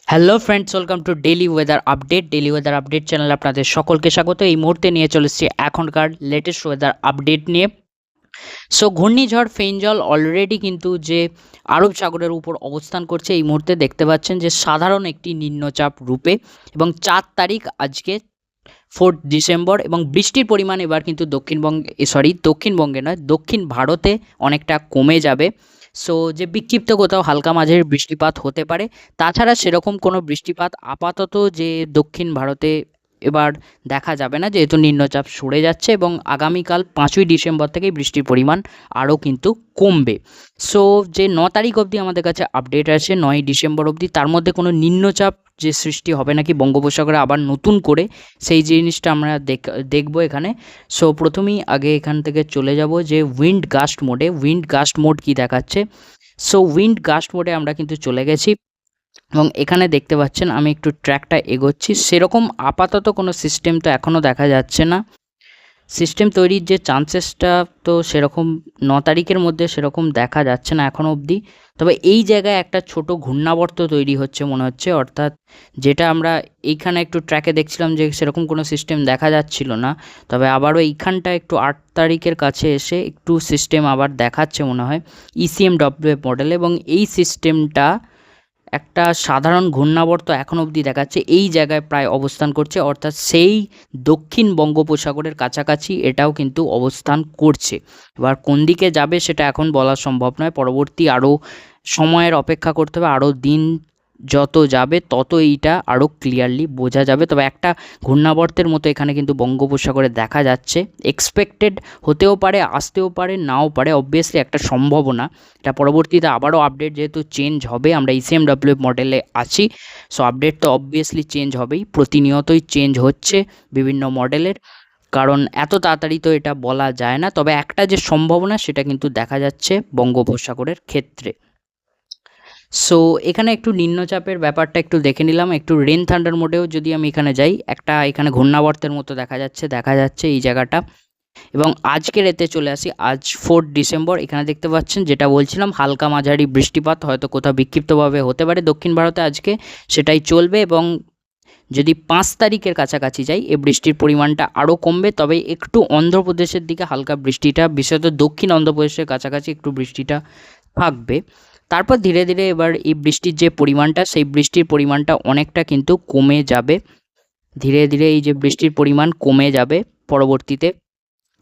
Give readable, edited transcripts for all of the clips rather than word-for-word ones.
Hello friends, welcome to daily weather update channel. আপনাদের সকলকে স্বাগত। এই মুহূর্তে নিয়ে চলে এসেছি এখনকার লেটেস্ট ওয়েদার আপডেট নিয়ে। সো ঘূর্ণিঝড় ফেঞ্জল অলরেডি কিন্তু যে আরব সাগরের উপর অবস্থান করছে, এই মুহূর্তে দেখতে পাচ্ছেন যে সাধারণ একটি নিম্নচাপ রূপে, এবং 4 তারিখ আজকে 4 ডিসেম্বর, এবং বৃষ্টির পরিমাণ এবার কিন্তু দক্ষিণবঙ্গে নয়, দক্ষিণ ভারতে অনেকটা কমে যাবে। সো যে বিক্ষিপ্ত কোথাও হালকা মাঝারি বৃষ্টিপাত হতে পারে, তাছাড়া সেরকম কোনো বৃষ্টিপাত আপাতত যে দক্ষিণ ভারতে এবার দেখা যাবে না, যেহেতু নিম্নচাপ সরে যাচ্ছে, এবং আগামীকাল 5ই ডিসেম্বর থেকে বৃষ্টির পরিমাণ আরও কিন্তু কমবে। সো যে 9 তারিখ অবধি আমাদের কাছে আপডেট আছে, 9ই ডিসেম্বর অবধি, তার মধ্যে কোনো নিম্নচাপ যে সৃষ্টি হবে নাকি বঙ্গোপসাগরে আবার নতুন করে, সেই জিনিসটা আমরা দেখবো এখানে। সো প্রথমেই আগে এখান থেকে চলে যাব যে উইন্ড গাস্ট মোড কি দেখাচ্ছে। সো উইন্ড গাস্ট মোডে আমরা কিন্তু চলে গেছি, এবং এখানে দেখতে পাচ্ছেন আমি একটু ট্র্যাকটা এগোচ্ছি। সেরকম আপাতত কোনো সিস্টেম তো এখনও দেখা যাচ্ছে না। সিস্টেম তৈরির যে চান্সেসটা তো সেরকম 9 তারিখের মধ্যে সেরকম দেখা যাচ্ছে না এখনও অবধি। তবে এই জায়গায় একটা ছোট ঘূর্ণাবর্ত তৈরি হচ্ছে মনে হচ্ছে, অর্থাৎ যেটা আমরা এইখানে একটু ট্র্যাকে দেখছিলাম যে সেরকম কোনো সিস্টেম দেখা যাচ্ছিল না, তবে আবারও এইখানটা একটু 8 তারিখের কাছে এসে একটু সিস্টেম আবার দেখাচ্ছে মনে হয় ECMWF মডেলে, এবং এই সিস্টেমটা একটা সাধারণ ঘূর্ণাবর্ত এখন অবধি দেখাচ্ছে এই জায়গায় প্রায় অবস্থান করছে, অর্থাৎ সেই দক্ষিণ বঙ্গোপসাগরের কাছাকাছি এটাও কিন্তু অবস্থান করছে। এবার কোন দিকে যাবে সেটা এখন বলা সম্ভব নয়, পরবর্তী আরও সময়ের অপেক্ষা করতে হবে। আরও দিন যত যাবে তত এইটা আরও ক্লিয়ারলি বোঝা যাবে। তবে একটা ঘূর্ণাবর্তের মতো এখানে কিন্তু বঙ্গোপসাগরে দেখা যাচ্ছে। এক্সপেক্টেড হতেও পারে, আসতেও পারে, নাও পারে, অবভিয়াসলি একটা সম্ভাবনা। এটা পরবর্তীতে আবারও আপডেট যেহেতু চেঞ্জ হবে, আমরা ECMWF মডেলে আছি, সো আপডেট তো অবভিয়াসলি চেঞ্জ হবেই, প্রতিনিয়তই চেঞ্জ হচ্ছে বিভিন্ন মডেলের, কারণ এত তাড়াতাড়ি তো এটা বলা যায় না। তবে একটা যে সম্ভাবনা সেটা কিন্তু দেখা যাচ্ছে বঙ্গোপসাগরের ক্ষেত্রে। সো এখানে একটু নিম্নচাপের ব্যাপারটা একটু দেখে নিলাম। একটু রেন থান্ডার মোডেও যদি আমি এখানে যাই, একটা এখানে ঘূর্ণাবর্তের মতো দেখা যাচ্ছে এই জায়গাটা। এবং আজকের এতে চলে আসি, আজ 4 ডিসেম্বর। এখানে দেখতে পাচ্ছেন যেটা বলছিলাম, হালকা মাঝারি বৃষ্টিপাত হয়তো কোথাও বিক্ষিপ্তভাবে হতে পারে দক্ষিণ ভারতে আজকে, সেটাই চলবে। এবং যদি 5 তারিখের কাছাকাছি যাই, এই বৃষ্টির পরিমাণটা আরও কমবে, তবে একটু অন্ধ্রপ্রদেশের দিকে হালকা বৃষ্টিটা, বিশেষত দক্ষিণ অন্ধ্রপ্রদেশের কাছাকাছি একটু বৃষ্টিটা থাকবে। তারপর ধীরে ধীরে এবার এই বৃষ্টির যে পরিমাণটা, সেই বৃষ্টির পরিমাণটা অনেকটা কিন্তু কমে যাবে। ধীরে ধীরে এই যে বৃষ্টির পরিমাণ কমে যাবে পরবর্তীতে।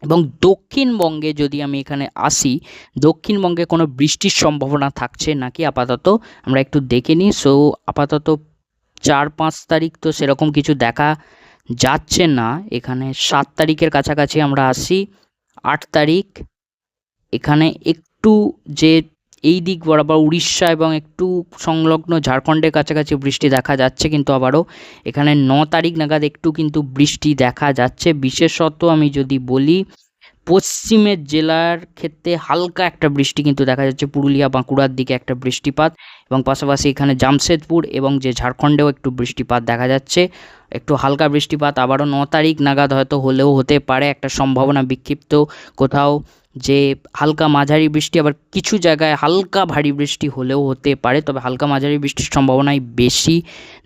এবং দক্ষিণবঙ্গে যদি আমি এখানে আসি, দক্ষিণবঙ্গে কোনো বৃষ্টির সম্ভাবনা থাকছে নাকি আপাতত আমরা একটু দেখে নিই। সো আপাতত 4-5 তারিখ তো সেরকম কিছু দেখা যাচ্ছে না। এখানে 7 তারিখের কাছাকাছি আমরা আসি, 8 তারিখ এখানে একটু যে এই দিক বরাবর উড়িষ্যা এবং একটু সংলগ্ন ঝাড়খণ্ডের কাছাকাছি বৃষ্টি দেখা যাচ্ছে, কিন্তু আবারও এখানে 9 তারিখ নাগাদ একটু কিন্তু বৃষ্টি দেখা যাচ্ছে। বিশেষত আমি যদি বলি, পশ্চিমের জেলার ক্ষেত্রে হালকা একটা বৃষ্টি কিন্তু দেখা যাচ্ছে, পুরুলিয়া বাঁকুড়ার দিকে একটা বৃষ্টিপাত, এবং পাশাপাশি এখানে জামশেদপুর এবং যে ঝাড়খণ্ডেও একটু বৃষ্টিপাত দেখা যাচ্ছে, একটু হালকা বৃষ্টিপাত আবারও 9 তারিখ নাগাদ হয়তো হলেও হতে পারে, একটা সম্ভাবনা বিক্ষিপ্ত কোথাও যে হালকা মাঝারি বৃষ্টি, আবার কিছু জায়গায় হালকা ভারী বৃষ্টি হলেও হতে পারে, তবে হালকা মাঝারি বৃষ্টির সম্ভাবনাই বেশি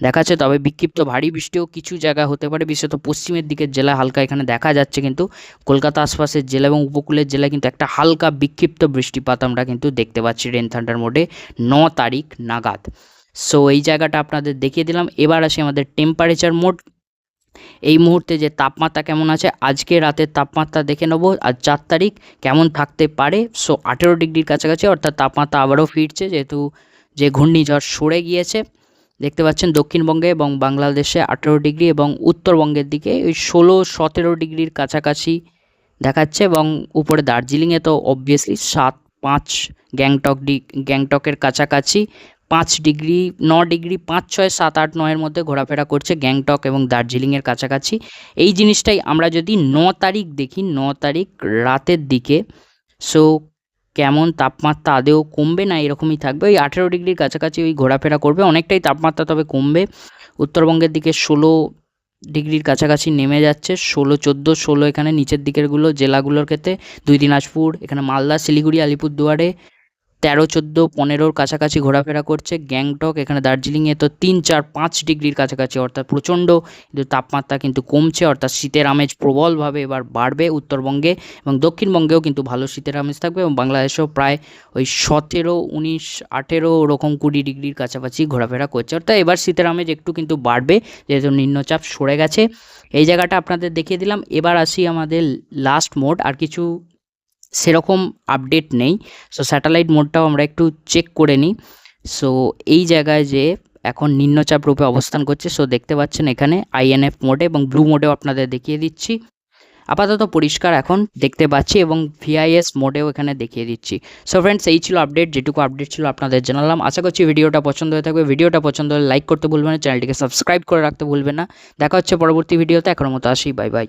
দেখাচ্ছে। তবে বিক্ষিপ্ত ভারী বৃষ্টিও কিছু জায়গায় হতে পারে, বিশেষত পশ্চিমের দিকের জেলায় হালকা এখানে দেখা যাচ্ছে, কিন্তু কলকাতা আশপাশের জেলা এবং উপকূলের জেলায় কিন্তু একটা হালকা বিক্ষিপ্ত বৃষ্টিপাত আমরা কিন্তু দেখতে পাচ্ছি রেন থান্ডার মোডে 9 তারিখ নাগাদ। সো এই জায়গাটা আপনাদের দেখিয়ে দিলাম। এবার আসি আমাদের টেম্পারেচার মোড। এই মুহূর্তে যে তাপমাত্রা কেমন আছে, আজকে রাতের তাপমাত্রা দেখে নেব, আর 4 তারিখ কেমন থাকতে পারে। সো 18 ডিগ্রির কাছাকাছি, অর্থাৎ তাপমাত্রা আবারও ফিরছে, যেহেতু যে ঘূর্ণিঝড় সরে গিয়েছে। দেখতে পাচ্ছেন দক্ষিণবঙ্গে এবং বাংলাদেশে 18 ডিগ্রি, এবং উত্তরবঙ্গের দিকে ওই 16-17 ডিগ্রির কাছাকাছি দেখাচ্ছে, এবং উপরে দার্জিলিংয়ে তো অবভিয়াসলি 7-5, গ্যাংটকের কাছাকাছি 5 ডিগ্রি, 9 ডিগ্রি, 5-6-7-8-9-এর মধ্যে ঘোরাফেরা করছে গ্যাংটক এবং দার্জিলিংয়ের কাছাকাছি। এই জিনিসটাই আমরা যদি 9 তারিখ দেখি, 9 তারিখ রাতের দিকে, সো কেমন তাপমাত্রা আদেও কমবে না এরকমই থাকবে, ওই 18 ডিগ্রির কাছাকাছি ওই ঘোরাফেরা করবে, অনেকটাই তাপমাত্রা তবে কমবে। উত্তরবঙ্গের দিকে 16 ডিগ্রির কাছাকাছি নেমে যাচ্ছে, 16-14-16 এখানে নিচের দিকেরগুলো জেলাগুলোর ক্ষেত্রে, 2 দিনাজপুর, এখানে মালদা, শিলিগুড়ি, আলিপুরদুয়ারে 13, 14, 15 কাছাকাছি ঘোরাফেরা করছে। গ্যাংটক এখানে দার্জিলিংয়ে তো 3, 4, 5 ডিগ্রির কাছাকাছি, অর্থাৎ প্রচণ্ড কিন্তু তাপমাত্রা কিন্তু কমছে, অর্থাৎ শীতের আমেজ প্রবলভাবে এবার বাড়বে উত্তরবঙ্গে, এবং দক্ষিণবঙ্গেও কিন্তু ভালো শীতের আমেজ থাকবে, এবং বাংলাদেশেও প্রায় ওই 17, 19, 18 ওরকম 20 ডিগ্রির কাছাকাছি ঘোরাফেরা করছে, অর্থাৎ এবার শীতের আমেজ একটু কিন্তু বাড়বে যেহেতু নিম্নচাপ সরে গেছে। এই জায়গাটা আপনাদের দেখিয়ে দিলাম। এবার আসি আমাদের লাস্ট মোড, আর কিছু সেরকম আপডেট নেই। সো স্যাটেলাইট মোডটাও আমরা একটু চেক করে নিই। সো এই জায়গায় যে এখন নিম্নচাপ রূপে অবস্থান করছে, সো দেখতে পাচ্ছেন এখানে INF মোডে এবং ব্লু মোডেও আপনাদের দেখিয়ে দিচ্ছি। আপাতত পরিষ্কার এখন দেখতে পাচ্ছি, এবং VIS মোডেও এখানে দেখিয়ে দিচ্ছি। সো ফ্রেন্ডস, এই ছিল আপডেট, যেটুকু আপডেট ছিল আপনাদের জানালাম। আশা করছি ভিডিওটা পছন্দ হয়ে থাকবে। ভিডিওটা পছন্দ হলে লাইক করতে ভুলবেন না, চ্যানেলটিকে সাবস্ক্রাইব করে রাখতে ভুলবেন না। দেখা হচ্ছে পরবর্তী ভিডিওতে। এখনের মতো আসি, বাই বাই।